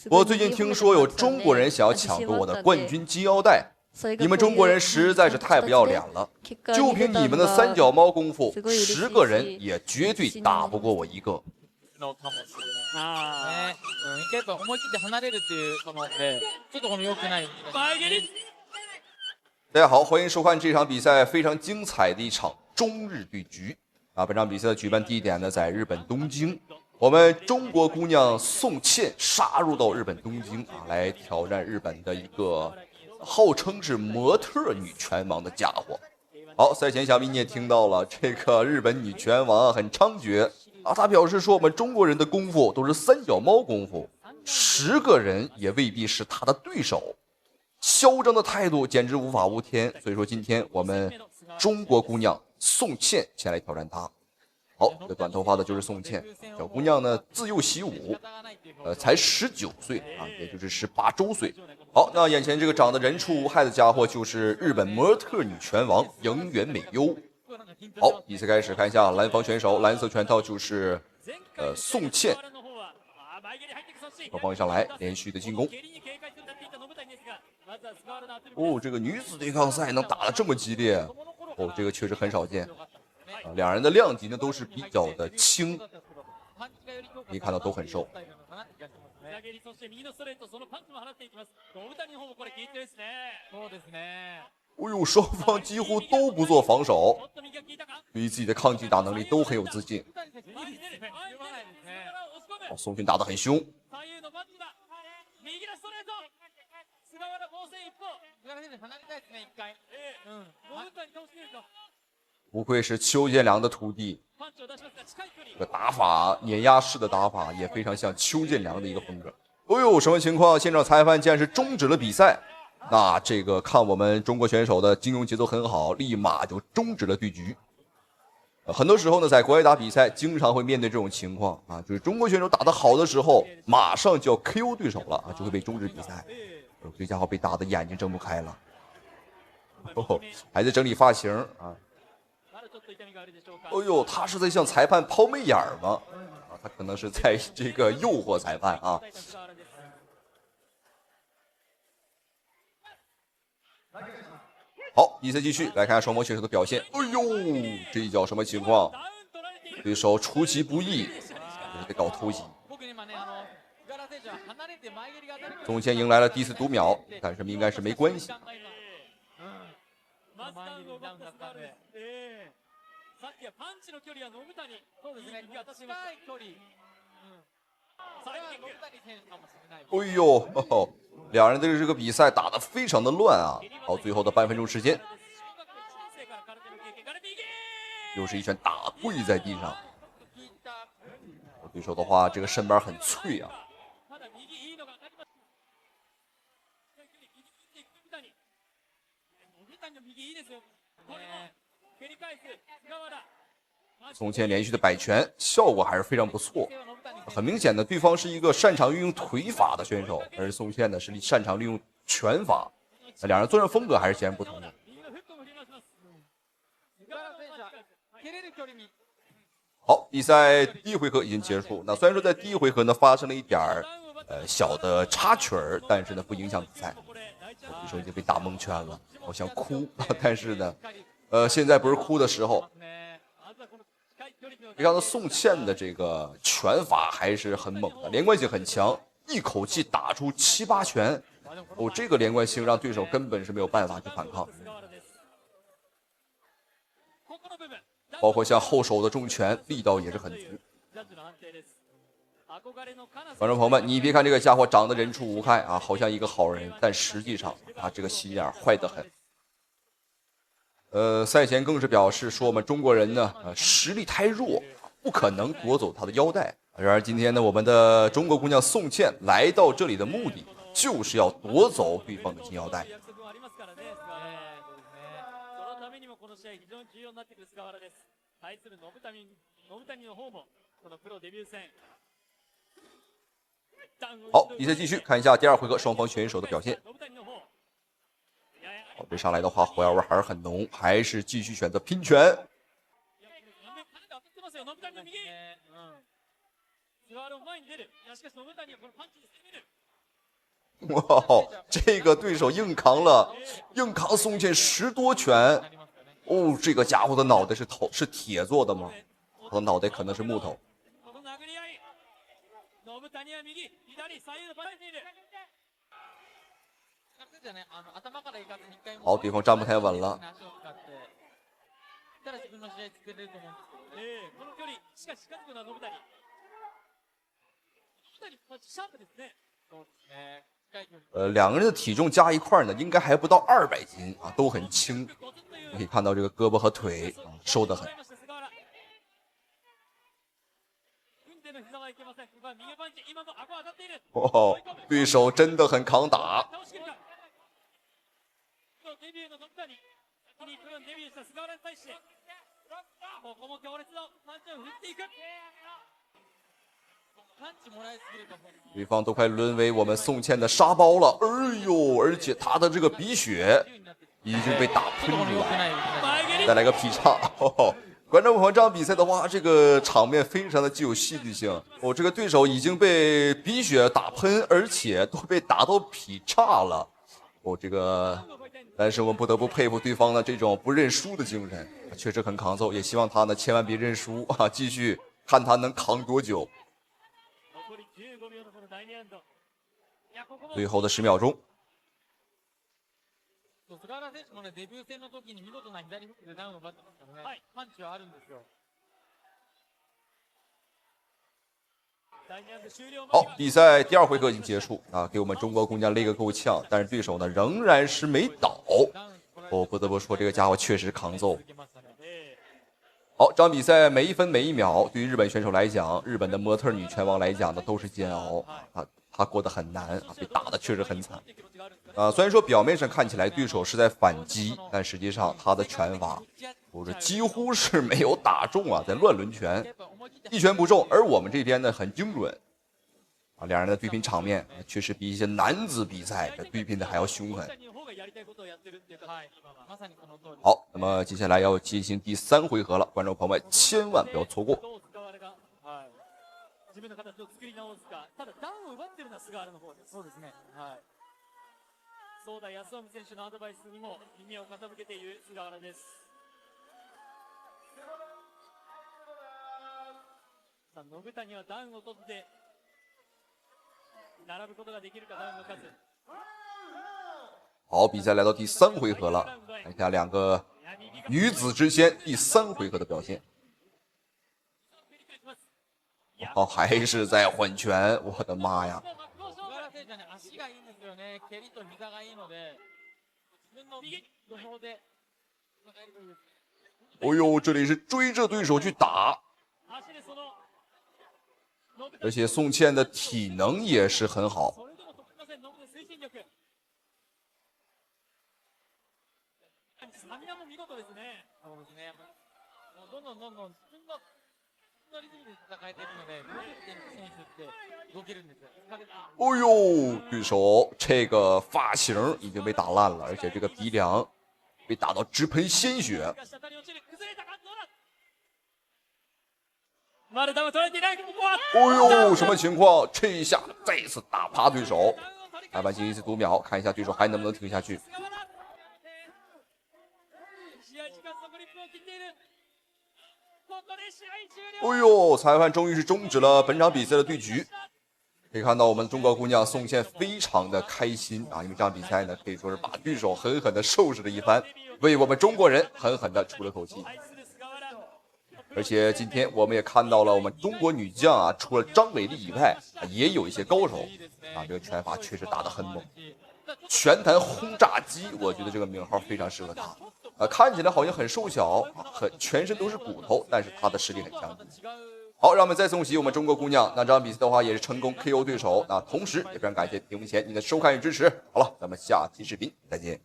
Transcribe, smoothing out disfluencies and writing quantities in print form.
我最近听說有中國人想要搶夺我的冠軍金腰带，你们中國人實在是太不要臉了！就憑你們的三腳貓功夫，10個人也絕對打不過我一個。大家好，歡迎收看這場比賽非常精彩的一場中日對局啊！本場比賽的舉辦地點呢在日本東京。我們中國姑娘宋茜殺入到日本東京啊，來挑戰日本的一個號稱是模特女拳王的家伙。好，賽前想必你也聽到了，這個日本女拳王很猖獗啊，他表示說我們中國人的功夫都是三腳貓功夫，10個人也未必是他的對手，囂張的態度簡直無法無天。所以說今天我們中國姑娘宋茜前來挑戰他。好，這短頭髮的就是宋茜，小姑娘呢自幼習武，才19歲啊，也就是18周歲。好，那眼前這個長得人畜無害的家伙就是日本模特女拳王櫻原美優。好，比賽開始，看一下藍方選手，藍色拳套就是宋茜，方向來連續的進攻。哦，這個女子對抗賽能打得這麼激烈，哦，這個確實很少見。兩人的量級呢都是比較的輕，可以看到都很瘦。哎呦，双方幾乎都不做防守，對於自己的抗擊打能力都很有自信。哦，宋茜打得很兇。不愧是邱建良的徒弟，這個打法碾壓式的打法也非常像邱建良的一個風格。哦呦，什麼情況？現場裁判竟然是終止了比賽。那這個看我們中國選手的金融節奏很好，立馬就終止了對局。很多時候呢，在國外打比賽，經常會面對這種情況啊，就是中國選手打得好的時候，馬上就要 KO 對手了啊，就會被終止比賽。這家伙被打得眼睛睜不開了，哦，還在整理髮型啊。哦呦，他是在向裁判拋媚眼嗎？啊，他可能是在這個誘惑裁判啊。好，比賽繼續，來看雙方選手的表現。哎呦，這一腳什麼情況？對手出其不意，也得搞偷襲。宋茜迎來了第4讀秒，但是應該是沒關係。哎呦，呵呵，兩人的這個比賽打得非常的亂啊！好，最後的半分鐘時間，又是一拳打跪在地上。對手的話，這個身板很脆啊。宋茜連續的擺拳，效果還是非常不錯。很明顯的，對方是一個擅長運用腿法的選手，而宋茜呢是擅長利用拳法。兩人作戰風格還是截然不同的。好，比賽第1回合已經結束。那雖然說在第1回合呢發生了一點小的插曲兒，但是呢不影響比賽。對手已經被打蒙圈了，好像哭，但是呢，現在不是哭的時候。你看到宋茜的這個拳法還是很猛的，連貫性很強，一口氣打出7、8拳，哦，這個連貫性讓對手根本是沒有辦法去反抗。包括像後手的重拳，力道也是很足。觀眾朋友們，你別看這個家伙長得人畜無害啊，好像一個好人，但實際上他這個心眼壞得很。賽前更是表示說我們中國人呢，實力太弱，不可能奪走他的腰帶。然而今天呢，我們的中國姑娘宋茜來到這裡的目的，就是要奪走對方的金腰帶。好，比賽繼續，看一下第2回合雙方選手的表現。好，這上來的話，火藥味還是很濃，還是繼續選擇拼拳。哇，这个对手硬扛宋茜10多拳。哦，这个家伙的脑袋是铁做的吗？他的脑袋可能是木头。好，对方站不太穩了。两个人的体重加一块呢，应该还不到200斤啊，都很轻。可以看到这个胳膊和腿瘦得很。哦，对手真的很抗打。对方都快沦为我们宋茜的沙包了，哎呦！而且他的这个鼻血已经被打喷出来，再来个劈叉。观众朋友，这场比赛的话，这个场面非常的具有戏剧性。这个对手已经被鼻血打喷，而且都被打到劈叉了。这个，但是我们不得不佩服对方的这种不认输的精神，确實很抗揍。也希望他呢千萬別認輸啊，繼續看他能扛多久。最後的10秒鐘。好，比賽第2回合已經結束啊，給我們中國姑娘勒個夠嗆，但是對手呢仍然是沒倒。不得不說這個家伙確實抗揍。好，這場比賽每一分每一秒對於日本選手來講，日本的模特女拳王來講呢都是煎熬啊，他過得很難啊，被打得確實很慘。雖然說表面上看起來對手是在反擊，但實際上他的拳法幾乎是沒有打中啊，在亂輪拳，一拳不中。而我們這邊呢很精準啊，兩人的對拼場面確實比一些男子比賽的對拼的還要兇狠。好，那麼接下來要進行第3回合了，觀眾朋友們千萬不要錯過。そうだ、安臣選手のアドバイスにも耳を傾けている菅原です。さあ、信谷はダウンを取って並ぶことができるか、ダウンの数。好，比賽來到第3回合了，看一下兩個女子之間第3回合的表現。還是在混拳，我的媽呀！哦呦，這裡是追着對手去打，而且宋茜的體能也是很好。哦呦，對手這個髮型已經被打爛了，而且這個鼻梁被打到直噴鮮血。哦呦，什麼情況？這一下再一次打趴對手。裁判進行一次讀秒，看一下對手還能不能挺下去。哦呦，裁判終於是終止了本場比賽的對局。可以看到我們中國姑娘宋茜非常的開心啊，因為這場比賽呢可以說是把對手狠狠的收拾了一番，為我們中國人狠狠的出了口氣。而且今天我們也看到了我們中國女將啊，除了張偉麗以外，也有一些高手啊，這個拳法確實打得很猛。拳壇轟炸機，我覺得這個名號非常適合他。看起來好像很瘦小，全身都是骨頭，但是他的實力很強。好，讓我們再恭喜我們中國姑娘，那這場比賽的話也是成功 KO 對手。那同時也非常感謝屏幕前您的收看與支持。好了，咱們下期視頻再見。